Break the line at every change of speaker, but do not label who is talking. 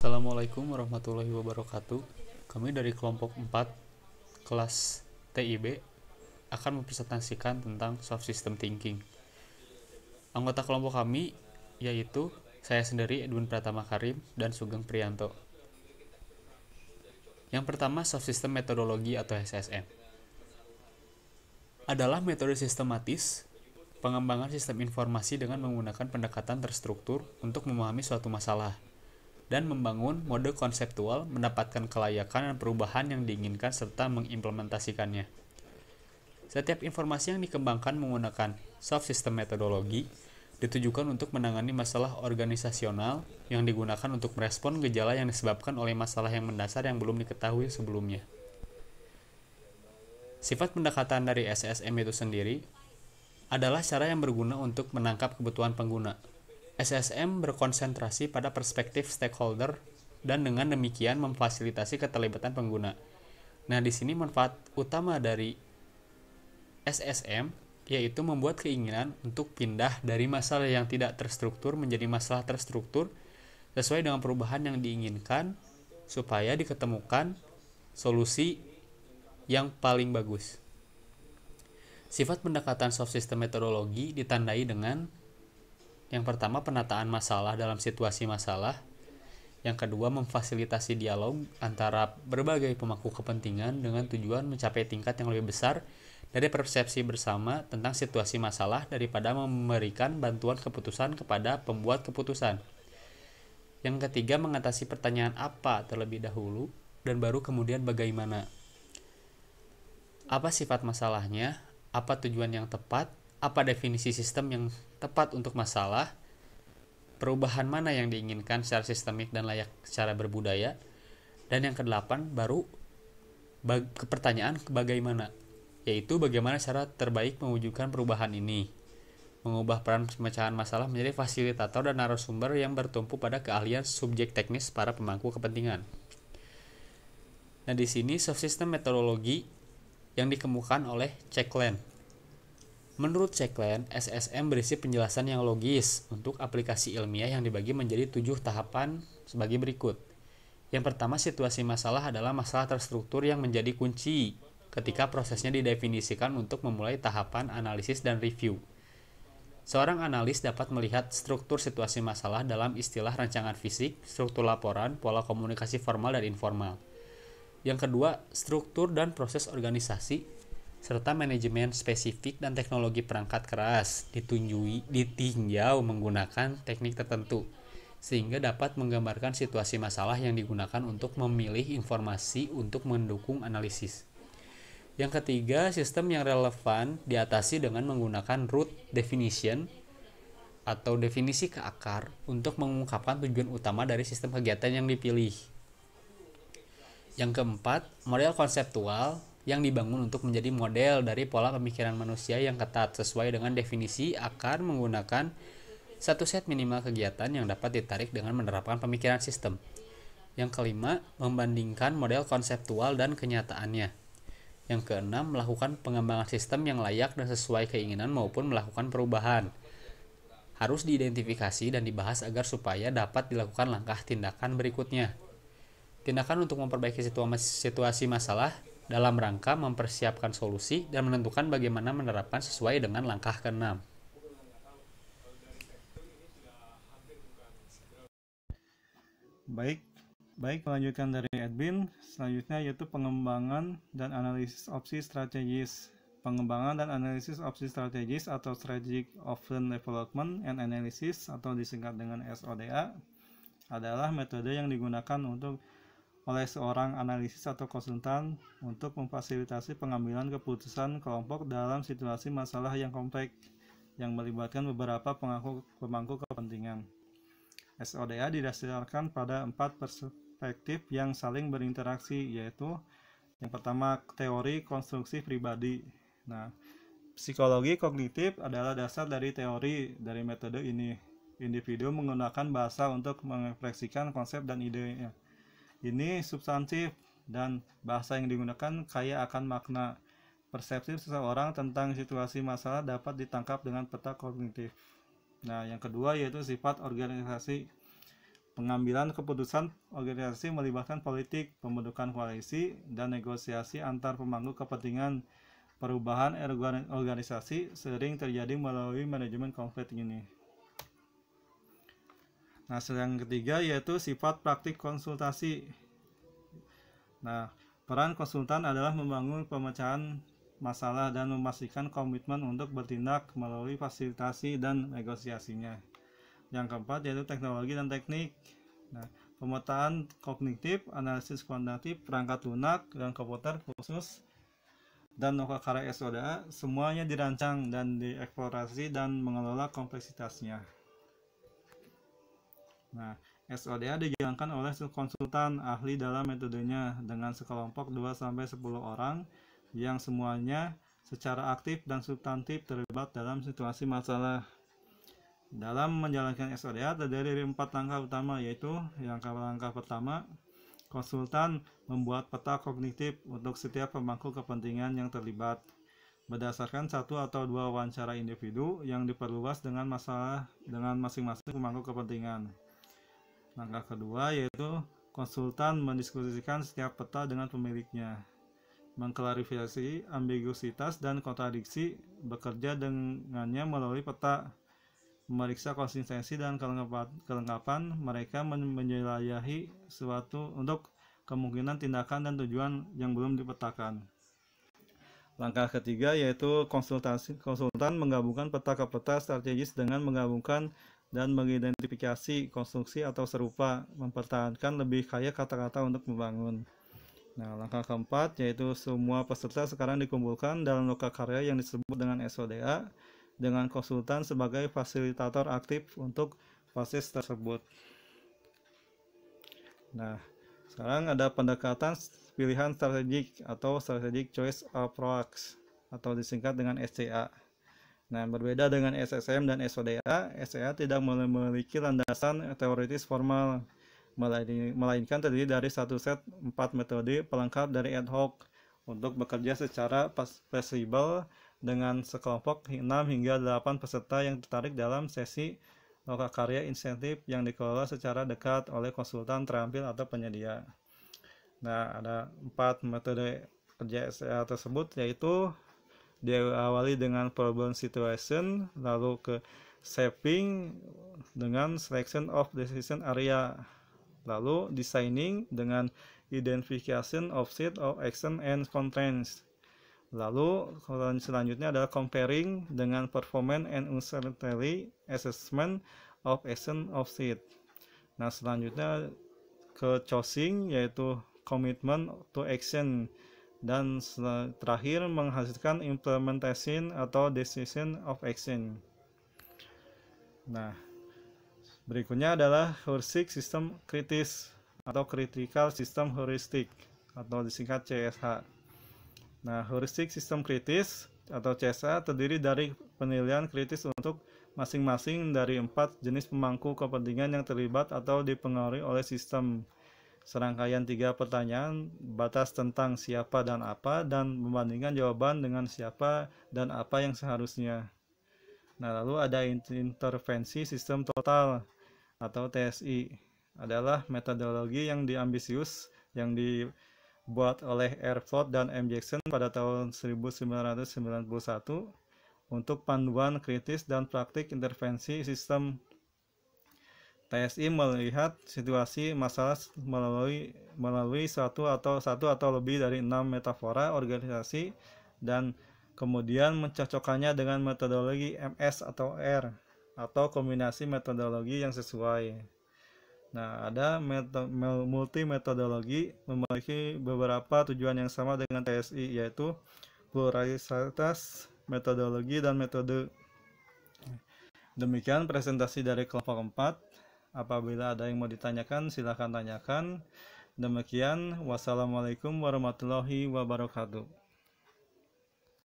Assalamualaikum warahmatullahi wabarakatuh. Kami dari kelompok 4 kelas TIB akan mempresentasikan tentang soft system thinking. Anggota kelompok kami yaitu saya sendiri Edwin Pratama Karim dan Sugeng Priyanto. Yang pertama, soft system metodologi atau SSM adalah metode sistematis pengembangan sistem informasi dengan menggunakan pendekatan terstruktur untuk memahami suatu masalah dan membangun mode konseptual, mendapatkan kelayakan dan perubahan yang diinginkan serta mengimplementasikannya. Setiap informasi yang dikembangkan menggunakan soft system metodologi ditujukan untuk menangani masalah organisasional yang digunakan untuk merespon gejala yang disebabkan oleh masalah yang mendasar yang belum diketahui sebelumnya. Sifat pendekatan dari SSM itu sendiri adalah cara yang berguna untuk menangkap kebutuhan pengguna. SSM berkonsentrasi pada perspektif stakeholder dan dengan demikian memfasilitasi keterlibatan pengguna. Nah, di sini manfaat utama dari SSM yaitu membuat keinginan untuk pindah dari masalah yang tidak terstruktur menjadi masalah terstruktur sesuai dengan perubahan yang diinginkan supaya diketemukan solusi yang paling bagus. Sifat pendekatan soft system metodologi ditandai dengan yang pertama, penataan masalah dalam situasi masalah. Yang kedua, memfasilitasi dialog antara berbagai pemangku kepentingan dengan tujuan mencapai tingkat yang lebih besar dari persepsi bersama tentang situasi masalah daripada memberikan bantuan keputusan kepada pembuat keputusan. Yang ketiga, mengatasi pertanyaan apa terlebih dahulu dan baru kemudian bagaimana. Apa sifat masalahnya? Apa tujuan yang tepat? Apa definisi sistem yang tepat untuk masalah, perubahan mana yang diinginkan secara sistemik dan layak secara berbudaya, dan yang kedelapan baru pertanyaan bagaimana, yaitu bagaimana cara terbaik mewujudkan perubahan ini, mengubah peran pemecahan masalah menjadi fasilitator dan narasumber yang bertumpu pada keahlian subjek teknis para pemangku kepentingan. Nah, di sini soft system metodologi yang dikemukakan oleh Checkland. Menurut Checkland, SSM berisi penjelasan yang logis untuk aplikasi ilmiah yang dibagi menjadi 7 tahapan sebagai berikut. Yang pertama, situasi masalah adalah masalah terstruktur yang menjadi kunci ketika prosesnya didefinisikan untuk memulai tahapan analisis dan review. Seorang analis dapat melihat struktur situasi masalah dalam istilah rancangan fisik, struktur laporan, pola komunikasi formal dan informal. Yang kedua, struktur dan proses organisasi serta manajemen spesifik dan teknologi perangkat keras ditinjau menggunakan teknik tertentu sehingga dapat menggambarkan situasi masalah yang digunakan untuk memilih informasi untuk mendukung analisis. Yang ketiga, sistem yang relevan diatasi dengan menggunakan root definition atau definisi ke akar untuk mengungkapkan tujuan utama dari sistem kegiatan yang dipilih. Yang keempat, model konseptual yang dibangun untuk menjadi model dari pola pemikiran manusia yang ketat sesuai dengan definisi akar menggunakan satu set minimal kegiatan yang dapat ditarik dengan menerapkan pemikiran sistem. Yang kelima, membandingkan model konseptual dan kenyataannya. Yang keenam, melakukan pengembangan sistem yang layak dan sesuai keinginan maupun melakukan perubahan. Harus diidentifikasi dan dibahas agar supaya dapat dilakukan langkah tindakan berikutnya. Tindakan untuk memperbaiki situasi masalah dalam rangka mempersiapkan solusi dan menentukan bagaimana menerapkan sesuai dengan langkah ke-6.
Baik, melanjutkan dari Edwin, selanjutnya yaitu pengembangan dan analisis opsi strategis. Pengembangan dan analisis opsi strategis atau Strategic Option Development and Analysis atau disingkat dengan SODA adalah metode yang digunakan oleh seorang analisis atau konsultan untuk memfasilitasi pengambilan keputusan kelompok dalam situasi masalah yang kompleks yang melibatkan beberapa pemangku kepentingan. SODA didasarkan pada 4 perspektif yang saling berinteraksi, yaitu yang pertama, teori konstruksi pribadi. Nah, psikologi kognitif adalah dasar dari teori dari metode ini. Individu menggunakan bahasa untuk mengekspresikan konsep dan idenya. Ini substantif dan bahasa yang digunakan kaya akan makna. Persepsi seseorang tentang situasi masalah dapat ditangkap dengan peta kognitif. Nah, yang kedua yaitu sifat organisasi. Pengambilan keputusan organisasi melibatkan politik, pembentukan koalisi, dan negosiasi antar pemangku kepentingan. Perubahan organisasi sering terjadi melalui manajemen konflik ini. Nah, yang ketiga yaitu sifat praktik konsultasi. Nah, peran konsultan adalah membangun pemecahan masalah dan memastikan komitmen untuk bertindak melalui fasilitasi dan negosiasinya. Yang keempat yaitu teknologi dan teknik. Nah, pemetaan kognitif, analisis kuantitatif, perangkat lunak, dan komputer khusus, dan lokakarya SODA semuanya dirancang dan dieksplorasi dan mengelola kompleksitasnya. Nah, SODA dijalankan oleh konsultan ahli dalam metodenya dengan sekelompok 2-10 orang yang semuanya secara aktif dan substantif terlibat dalam situasi masalah. Dalam menjalankan SODA terdiri dari 4 langkah utama, yaitu langkah pertama, konsultan membuat peta kognitif untuk setiap pemangku kepentingan yang terlibat berdasarkan 1 atau 2 wawancara individu yang diperluas dengan masalah dengan masing-masing pemangku kepentingan. Langkah kedua yaitu konsultan mendiskusikan setiap peta dengan pemiliknya, mengklarifikasi ambiguitas dan kontradiksi, bekerja dengannya melalui peta, memeriksa konsistensi dan kelengkapan mereka menjelajahi suatu untuk kemungkinan tindakan dan tujuan yang belum dipetakan. Langkah ketiga yaitu konsultan menggabungkan peta ke peta strategis dengan menggabungkan dan mengidentifikasi konstruksi atau serupa, mempertahankan lebih kaya kata-kata untuk membangun. Nah, langkah keempat yaitu semua peserta sekarang dikumpulkan dalam lokakarya yang disebut dengan SODA dengan konsultan sebagai fasilitator aktif untuk proses tersebut. Nah, sekarang ada pendekatan pilihan strategik atau strategic choice approach atau disingkat dengan SCA. Nah, berbeda dengan SSM dan SODA, SCA tidak memiliki landasan teoritis formal, melainkan terdiri dari satu set 4 metode pelengkap dari ad hoc untuk bekerja secara fleksibel dengan sekelompok 6 hingga 8 peserta yang tertarik dalam sesi lokakarya insentif yang dikelola secara dekat oleh konsultan terampil atau penyedia. Nah, ada 4 metode kerja SCA tersebut, yaitu diawali dengan problem situation, lalu ke shaping dengan selection of decision area, lalu designing dengan identification of set of action and constraints, lalu selanjutnya adalah comparing dengan performance and uncertainty assessment of action of set. Nah, selanjutnya ke choosing yaitu commitment to action, dan terakhir menghasilkan implementation atau decision of action. Nah, berikutnya adalah heuristic system kritis atau critical system heuristic atau disingkat CSH. Nah, heuristic system kritis atau CSH terdiri dari penilaian kritis untuk masing-masing dari 4 jenis pemangku kepentingan yang terlibat atau dipengaruhi oleh sistem. Serangkaian 3 pertanyaan, batas tentang siapa dan apa, dan membandingkan jawaban dengan siapa dan apa yang seharusnya. Nah, lalu ada intervensi sistem total atau TSI, adalah metodologi yang ambisius yang dibuat oleh Airfloat dan M. Jackson pada tahun 1991 untuk panduan kritis dan praktik intervensi sistem. TSI melihat situasi masalah melalui satu atau lebih dari 6 metafora organisasi dan kemudian mencocokkannya dengan metodologi MS atau R atau kombinasi metodologi yang sesuai. Nah, ada multi metodologi memiliki beberapa tujuan yang sama dengan TSI, yaitu pluralitas metodologi dan metode. Demikian presentasi dari kelompok 4. Apabila ada yang mau ditanyakan, silakan tanyakan. Demikian, wassalamualaikum warahmatullahi wabarakatuh.